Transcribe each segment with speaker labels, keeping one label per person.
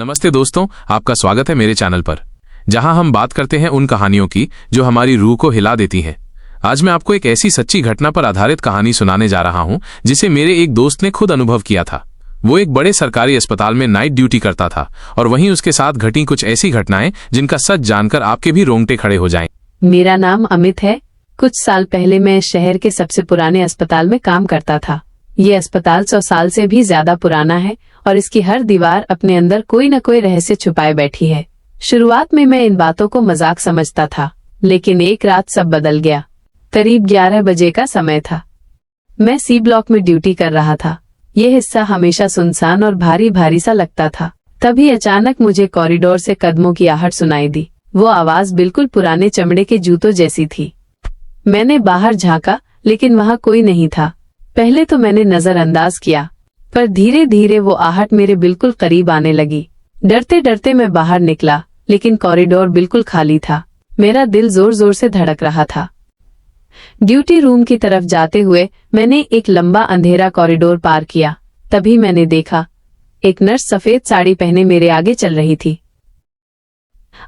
Speaker 1: नमस्ते दोस्तों, आपका स्वागत है मेरे चैनल पर, जहां हम बात करते हैं उन कहानियों की जो हमारी रूह को हिला देती हैं। आज मैं आपको एक ऐसी सच्ची घटना पर आधारित कहानी सुनाने जा रहा हूं जिसे मेरे एक दोस्त ने खुद अनुभव किया था। वो एक बड़े सरकारी अस्पताल में नाइट ड्यूटी करता था और वहीं उसके साथ घटी कुछ ऐसी घटनाएं जिनका सच जानकर आपके भी रोंगटे खड़े हो जाएं।
Speaker 2: मेरा नाम अमित है। कुछ साल पहले मैं शहर के सबसे पुराने अस्पताल में काम करता था। ये अस्पताल 100 साल से भी ज्यादा पुराना है और इसकी हर दीवार अपने अंदर कोई न कोई रहस्य छुपाए बैठी है। शुरुआत में मैं इन बातों को मजाक समझता था, लेकिन एक रात सब बदल गया। करीब 11 बजे का समय था। मैं सी ब्लॉक में ड्यूटी कर रहा था। ये हिस्सा हमेशा सुनसान और भारी भारी सा लगता था। तभी अचानक मुझे कॉरिडोर से कदमों की आहट सुनाई दी। वो आवाज बिल्कुल पुराने चमड़े के जूतों जैसी थी। मैंने बाहर झांका, लेकिन वहां कोई नहीं था। पहले तो मैंने नजरअंदाज किया, पर धीरे धीरे वो आहट मेरे बिल्कुल करीब आने लगी। डरते डरते मैं बाहर निकला, लेकिन कॉरिडोर बिल्कुल खाली था। मेरा दिल जोर जोर से धड़क रहा था। ड्यूटी रूम की तरफ जाते हुए मैंने एक लंबा अंधेरा कॉरिडोर पार किया। तभी मैंने देखा, एक नर्स सफेद साड़ी पहने मेरे आगे चल रही थी।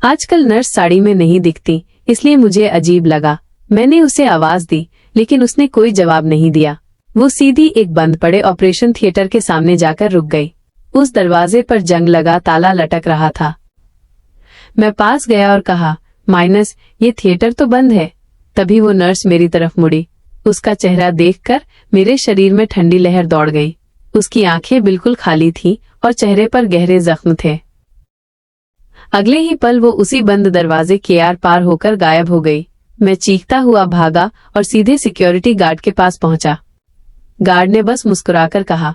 Speaker 2: आजकल नर्स साड़ी में नहीं दिखती, इसलिए मुझे अजीब लगा। मैंने उसे आवाज दी, लेकिन उसने कोई जवाब नहीं दिया। वो सीधी एक बंद पड़े ऑपरेशन थिएटर के सामने जाकर रुक गई। उस दरवाजे पर जंग लगा ताला लटक रहा था। मैं पास गया और कहा, माइनस, ये थिएटर तो बंद है। तभी वो नर्स मेरी तरफ मुड़ी। उसका चेहरा देखकर मेरे शरीर में ठंडी लहर दौड़ गई। उसकी आंखें बिल्कुल खाली थीं और चेहरे पर गहरे जख्म थे। अगले ही पल वो उसी बंद दरवाजे के आर पार होकर गायब हो गई। मैं चीखता हुआ भागा और सीधे सिक्योरिटी गार्ड के पास पहुंचा। गार्ड ने बस मुस्कुराकर कहा,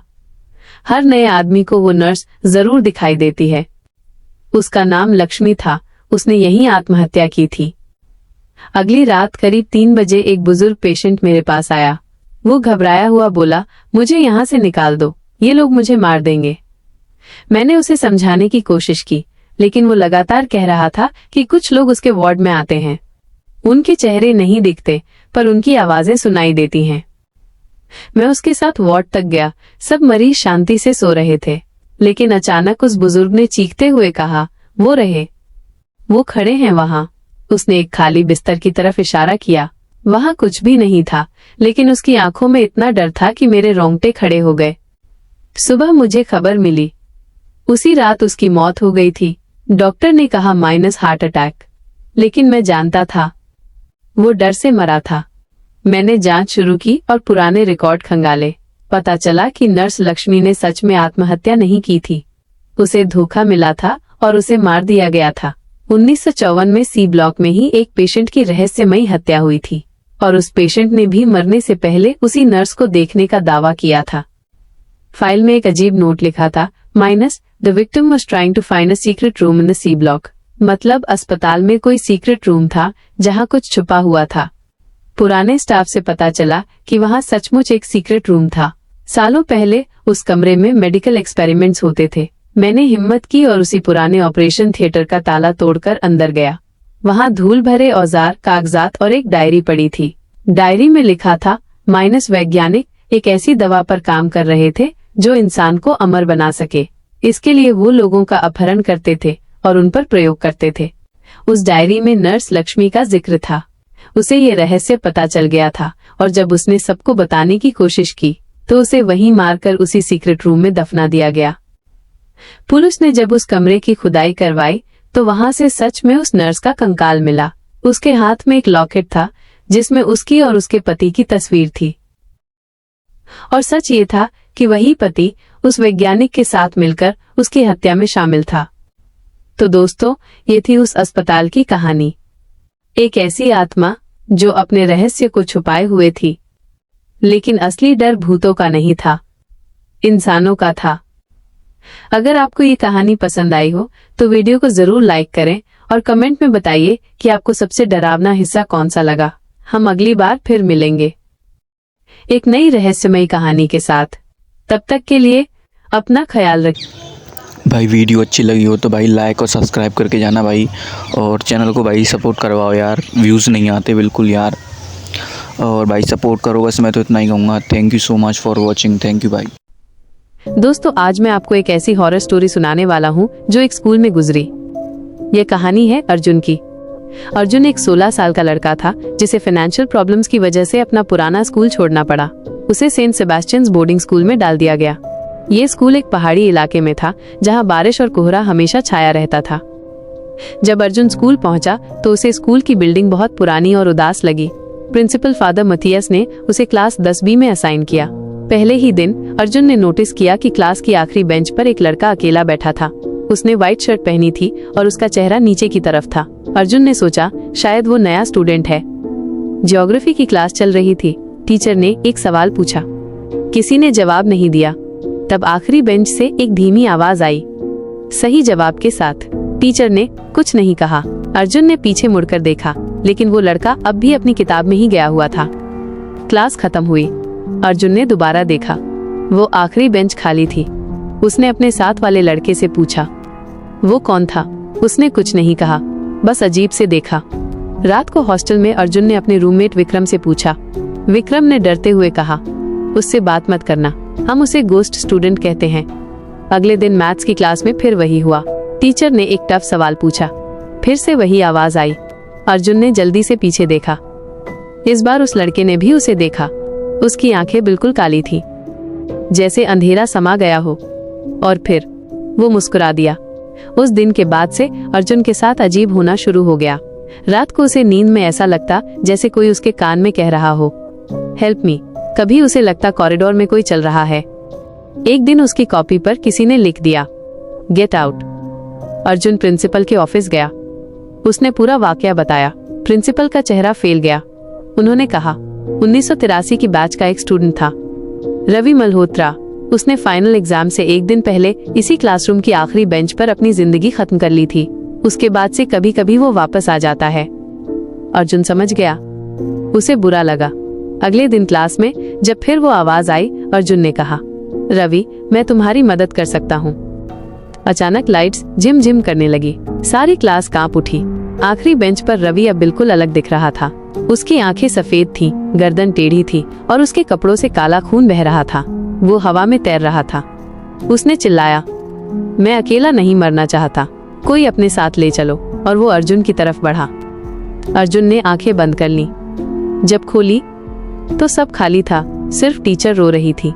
Speaker 2: हर नए आदमी को वो नर्स जरूर दिखाई देती है। उसका नाम लक्ष्मी था। उसने यहीं आत्महत्या की थी। अगली रात करीब 3 बजे एक बुजुर्ग पेशेंट मेरे पास आया। वो घबराया हुआ बोला, मुझे यहाँ से निकाल दो, ये लोग मुझे मार देंगे। मैंने उसे समझाने की कोशिश की, लेकिन वो लगातार कह रहा था कि कुछ लोग उसके वार्ड में आते हैं। उनके चेहरे नहीं दिखते, पर उनकी आवाजें सुनाई देती हैं। मैं उसके साथ वार्ड तक गया। सब मरीज शांति से सो रहे थे, लेकिन अचानक उस बुजुर्ग ने चीखते हुए कहा, वो रहे, वो खड़े हैं वहां। उसने एक खाली बिस्तर की तरफ इशारा किया। वहां कुछ भी नहीं था, लेकिन उसकी आंखों में इतना डर था कि मेरे रोंगटे खड़े हो गए। सुबह मुझे खबर मिली, उसी रात उसकी मौत हो गई थी। डॉक्टर ने कहा माइनस हार्ट अटैक, लेकिन मैं जानता था वो डर से मरा था। मैंने जांच शुरू की और पुराने रिकॉर्ड खंगाले। पता चला कि नर्स लक्ष्मी ने सच में आत्महत्या नहीं की थी। उसे धोखा मिला था और उसे मार दिया गया था। 1954 में सी ब्लॉक में ही एक पेशेंट की रहस्यमयी हत्या हुई थी और उस पेशेंट ने भी मरने से पहले उसी नर्स को देखने का दावा किया था। फाइल में एक अजीब नोट लिखा था, minus, the victim was trying to find a secret room in the C block. मतलब अस्पताल में कोई सीक्रेट रूम था जहां कुछ छुपा हुआ था। पुराने स्टाफ से पता चला कि वहां सचमुच एक सीक्रेट रूम था। सालों पहले उस कमरे में मेडिकल एक्सपेरिमेंट्स होते थे। मैंने हिम्मत की और उसी पुराने ऑपरेशन थिएटर का ताला तोड़कर अंदर गया। वहां धूल भरे औजार, कागजात और एक डायरी पड़ी थी। डायरी में लिखा था, माइनस वैज्ञानिक एक ऐसी दवा पर काम कर रहे थे जो इंसान को अमर बना सके। इसके लिए वो लोगों का अपहरण करते थे और उन पर प्रयोग करते थे। उस डायरी में नर्स लक्ष्मी का जिक्र था। उसे ये रहस्य पता चल गया था और जब उसने सबको बताने की कोशिश की तो उसे वहीं मारकर उसी सीक्रेट रूम में दफना दिया गया। पुलिस ने जब उस कमरे की खुदाई करवाई तो वहां से सच में उस नर्स का कंकाल मिला। उसके हाथ में एक लॉकेट था जिसमें उसकी और उसके पति की तस्वीर थी। और सच ये था कि वही पति उस वैज्ञानिक के साथ मिलकर उसकी हत्या में शामिल था। तो दोस्तों, ये थी उस अस्पताल की कहानी। एक ऐसी आत्मा जो अपने रहस्य को छुपाए हुए थी, लेकिन असली डर भूतों का नहीं था, इंसानों का था। अगर आपको ये कहानी पसंद आई हो तो वीडियो को जरूर लाइक करें और कमेंट में बताइए कि आपको सबसे डरावना हिस्सा कौन सा लगा। हम अगली बार फिर मिलेंगे एक नई रहस्यमयी कहानी के साथ। तब तक के लिए अपना ख्याल रखिए।
Speaker 3: भाई वीडियो अच्छी लगी हो तो भाई लाइक और सब्सक्राइब करके जाना भाई, और चैनल को भाई सपोर्ट करवाओ यार। व्यूज़ नहीं आते बिल्कुल यार, और भाई सपोर्ट करो। बस मैं तो इतना ही कहूँगा। Thank you so much for watching. Thank you भाई।
Speaker 2: दोस्तों, आज मैं आपको एक ऐसी हॉरर स्टोरी सुनाने वाला हूँ जो एक स्कूल में गुजरी। ये कहानी है अर्जुन की। अर्जुन एक 16 साल का लड़का था जिसे फाइनेंशियल प्रॉब्लम्स की वजह से अपना पुराना स्कूल छोड़ना पड़ा। उसे सेंट सेबेस्टियंस बोर्डिंग स्कूल में डाल दिया गया। ये स्कूल एक पहाड़ी इलाके में था जहाँ बारिश और कोहरा हमेशा छाया रहता था। जब अर्जुन स्कूल पहुंचा तो उसे स्कूल की बिल्डिंग बहुत पुरानी और उदास लगी। प्रिंसिपल फादर मथियस ने उसे क्लास 10B में असाइन किया। पहले ही दिन अर्जुन ने नोटिस किया कि क्लास की आखिरी बेंच पर एक लड़का अकेला बैठा था। उसने व्हाइट शर्ट पहनी थी और उसका चेहरा नीचे की तरफ था। अर्जुन ने सोचा शायद वो नया स्टूडेंट है। ज्योग्राफी की क्लास चल रही थी। टीचर ने एक सवाल पूछा। किसी ने जवाब नहीं दिया। तब आखिरी बेंच से एक धीमी आवाज आई, सही जवाब के साथ। टीचर ने कुछ नहीं कहा। अर्जुन ने पीछे मुड़कर देखा, लेकिन वो लड़का अब भी अपनी किताब में ही गया हुआ था। क्लास खत्म हुई। अर्जुन ने दोबारा देखा। वो आखिरी बेंच खाली थी। उसने अपने साथ वाले लड़के से पूछा, वो कौन था? उसने कुछ नहीं कहा, बस अजीब से देखा। रात को हॉस्टल में अर्जुन ने अपने रूममेट विक्रम से पूछा। विक्रम ने डरते हुए कहा, उससे बात मत करना, हम उसे गोस्ट स्टूडेंट कहते हैं। अगले दिन मैथ्स की क्लास में फिर वही हुआ। टीचर ने एक टफ सवाल पूछा। फिर से वही आवाज आई। अर्जुन ने जल्दी से पीछे देखा। इस बार उस लड़के ने भी उसे देखा। उसकी आंखें बिल्कुल काली थी, जैसे अंधेरा समा गया हो। और फिर वो मुस्कुरा दिया। उस दिन के बाद से अर्जुन के साथ अजीब होना शुरू हो गया। रात को उसे नींद में ऐसा लगता जैसे कोई उसके कान में कह रहा हो, हेल्प मी। कभी उसे लगता कॉरिडोर में कोई चल रहा है। एक दिन उसकी कॉपी पर किसी ने लिख दिया, गेट आउट। अर्जुन प्रिंसिपल के ऑफिस गया। उसने पूरा वाकया बताया। प्रिंसिपल का चेहरा फेल गया। उन्होंने कहा, 1983 की बैच का एक स्टूडेंट था, रवि मल्होत्रा। उसने फाइनल एग्जाम से एक दिन पहले इसी क्लासरूम की आखिरी बेंच पर अपनी जिंदगी खत्म कर ली थी। उसके बाद से कभी कभी वो वापस आ जाता है। अर्जुन समझ गया। उसे बुरा लगा। अगले दिन क्लास में जब फिर वो आवाज आई, अर्जुन ने कहा, रवि, मैं तुम्हारी मदद कर सकता हूँ। अचानक लाइट्स झिम झिम करने लगी। सारी क्लास कांप उठी। आखिरी बेंच पर रवि अब बिल्कुल अलग दिख रहा था। उसकी आंखें सफेद थीं, गर्दन टेढ़ी थी और उसके कपड़ों से काला खून बह रहा था। वो हवा में तैर रहा था। उसने चिल्लाया, मैं अकेला नहीं मरना चाहता, कोई अपने साथ ले चलो। और वो अर्जुन की तरफ बढ़ा। अर्जुन ने आंखें बंद कर ली। जब खोली तो सब खाली था, सिर्फ टीचर रो रही थी।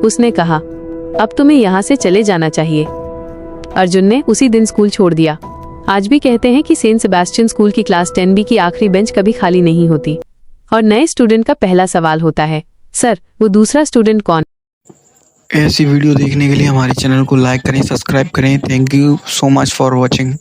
Speaker 2: उसने कहा, अब तुम्हें यहाँ से चले जाना चाहिए। अर्जुन ने उसी दिन स्कूल छोड़ दिया। आज भी कहते हैं कि सेंट सेबेस्टियन स्कूल की क्लास 10B की आखिरी बेंच कभी खाली नहीं होती और नए स्टूडेंट का पहला सवाल होता है, सर, वो दूसरा स्टूडेंट कौन?
Speaker 3: ऐसी वीडियो देखने के लिए हमारे चैनल को लाइक करें, सब्सक्राइब करें। Thank you so much for watching.